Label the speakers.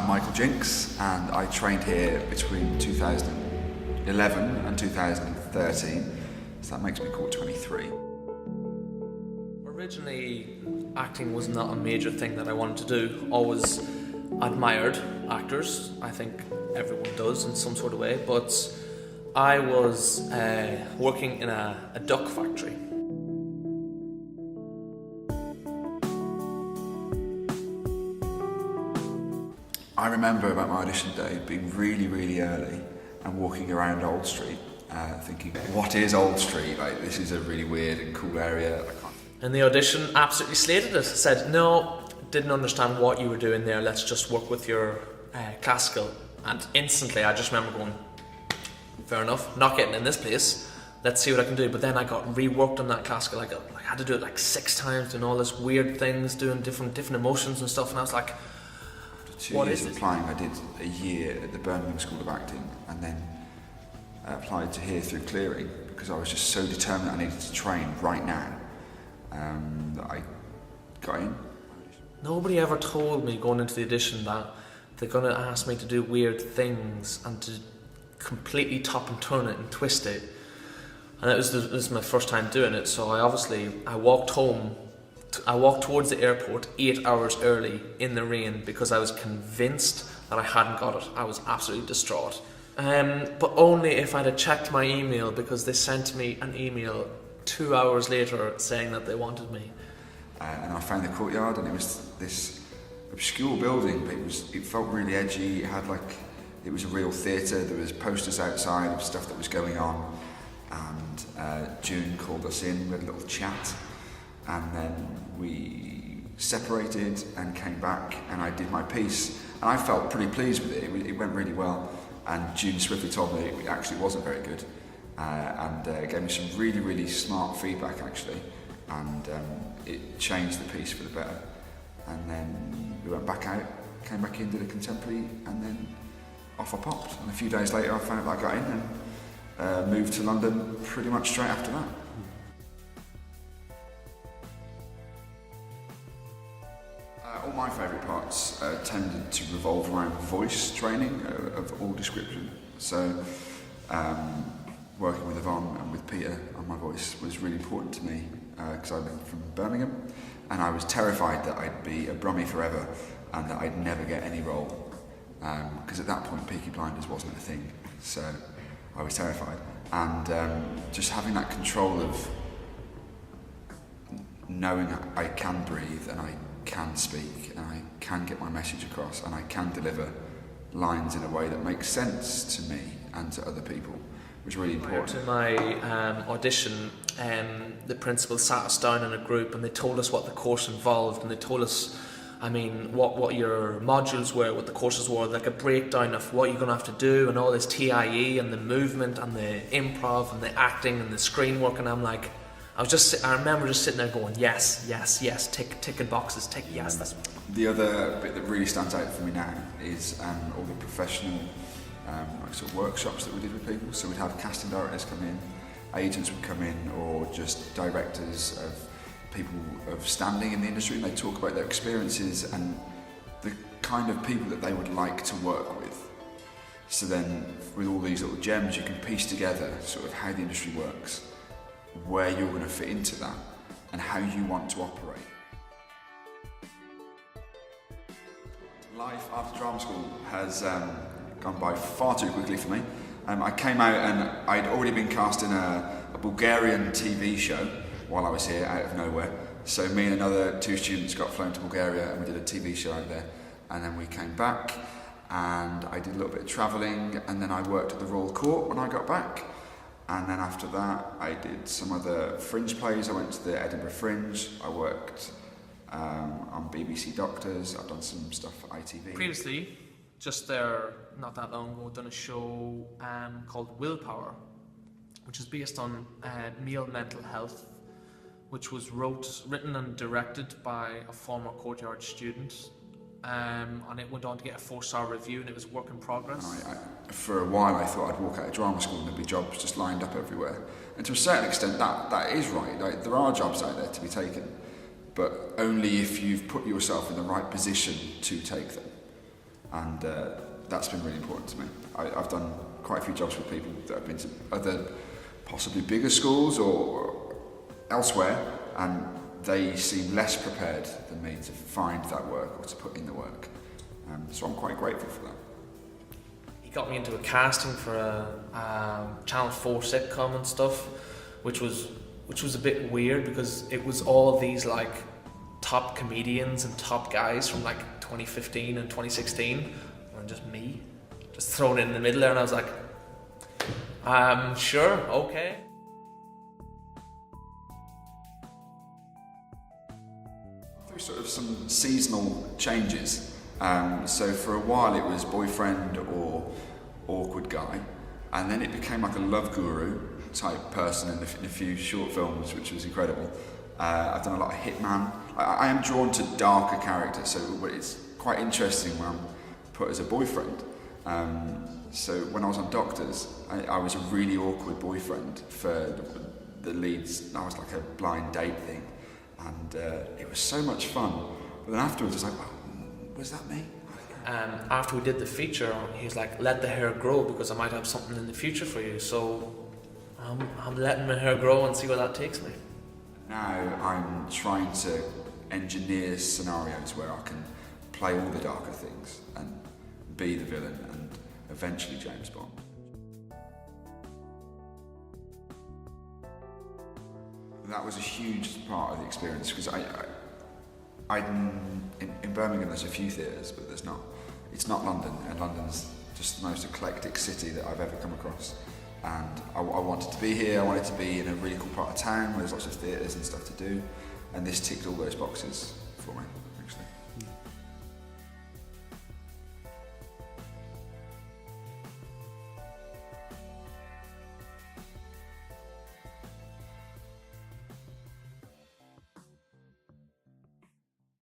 Speaker 1: Michael Jinks, and I trained here between 2011 and 2013, so that makes me call 23.
Speaker 2: Originally, acting was not a major thing that I wanted to do. Always admired actors, I think everyone does in some sort of way, but I was working in a duck factory.
Speaker 1: I remember about my audition day being really, really early and walking around Old Street thinking, what is Old Street? Like, this is a really weird and cool area.
Speaker 2: And the audition absolutely slated it. Said, no, didn't understand what you were doing there, let's just work with your classical. And instantly I just remember going, fair enough, not getting in this place, let's see what I can do. But then I got reworked on that classical. I had to do it like 6 times, doing all this weird things, doing different emotions and stuff, and I was like,
Speaker 1: 2 years applying, I did a year at the Birmingham School of Acting, and then applied to here through clearing because I was just so determined I needed to train right now that I got in.
Speaker 2: Nobody ever told me going into the audition that they're going to ask me to do weird things and to completely top and turn it and twist it. And this was my first time doing it, so I walked towards the airport 8 hours early in the rain because I was convinced that I hadn't got it. I was absolutely distraught. But only if I'd have checked my email, because they sent me an email 2 hours later saying that they wanted me.
Speaker 1: And I found the courtyard, and it was this obscure building, but it felt really edgy. It was a real theatre. There was posters outside of stuff that was going on, and June called us in. We had a little chat, and then we separated and came back, and I did my piece, and I felt pretty pleased with it. It went really well, and June swiftly told me it actually wasn't very good, and gave me some really, really smart feedback actually, and it changed the piece for the better. And then we went back out, came back in, did a contemporary, and then off I popped. And a few days later I found out I got in and moved to London pretty much straight after that. All my favourite parts tended to revolve around voice training of all description. So working with Yvonne and with Peter on my voice was really important to me because I'm from Birmingham, and I was terrified that I'd be a Brummie forever and that I'd never get any role, because at that point Peaky Blinders wasn't a thing, so I was terrified. And just having that control of knowing I can breathe and I can speak and I can get my message across and I can deliver lines in a way that makes sense to me and to other people was really important.
Speaker 2: To my audition, the principal sat us down in a group and they told us what the course involved, and they told us, what your modules were, what the courses were, like a breakdown of what you're going to have to do and all this TIE and the movement and the improv and the acting and the screen work, and I'm like, I remember just sitting there going, yes, yes, yes, ticking boxes, yes. That's
Speaker 1: the other bit that really stands out for me now is all the professional sort of workshops that we did with people. So we'd have casting directors come in, agents would come in, or just directors of people of standing in the industry, and they'd talk about their experiences and the kind of people that they would like to work with. So then with all these little gems you can piece together sort of how the industry works, where you're going to fit into that, and how you want to operate. Life after drama school has gone by far too quickly for me. I came out and I'd already been cast in a Bulgarian TV show while I was here out of nowhere. So me and another 2 students got flown to Bulgaria and we did a TV show out there. And then we came back and I did a little bit of travelling, and then I worked at the Royal Court when I got back. And then after that I did some other fringe plays. I went to the Edinburgh Fringe, I worked on BBC Doctors, I've done some stuff for ITV.
Speaker 2: Previously, just there not that long ago, done a show called Willpower, which is based on male mental health, which was written and directed by a former Courtyard student, and it went on to get a 4-star review, and it was work in progress. For a while I thought I'd walk out of drama school and there'd be jobs just lined up everywhere, and to a certain extent that is right. Like, there are jobs out there to be taken, but only if you've put yourself in the right position to take them.
Speaker 1: and that's been really important to me. I've done quite a few jobs with people that have been to other possibly bigger schools or elsewhere, and they seem less prepared than me to find that work or to put in the work. So I'm quite grateful for that.
Speaker 2: He got me into a casting for a Channel 4 sitcom and stuff, which was a bit weird because it was all of these like top comedians and top guys from like 2015 and 2016, and just me, just thrown in the middle there, and I was like, sure, okay.
Speaker 1: Through sort of some seasonal changes. So for a while it was boyfriend or awkward guy, and then it became like a love guru type person in a few short films, which was incredible. I've done a lot of hitman. I am drawn to darker characters, so it's quite interesting when I'm put as a boyfriend. So when I was on Doctors, I was a really awkward boyfriend for the leads. I was like a blind date thing, and it was so much fun. But then afterwards, I was like, was that me?
Speaker 2: After we did the feature, he was like, let the hair grow because I might have something in the future for you. So I'm letting my hair grow and see where that takes me.
Speaker 1: Now I'm trying to engineer scenarios where I can play all the darker things and be the villain and eventually James Bond. That was a huge part of the experience because in Birmingham there's a few theatres, but there's not. It's not London, and London's just the most eclectic city that I've ever come across. And I wanted to be here. I wanted to be in a really cool part of town where there's lots of theatres and stuff to do, and this ticked all those boxes for me, actually.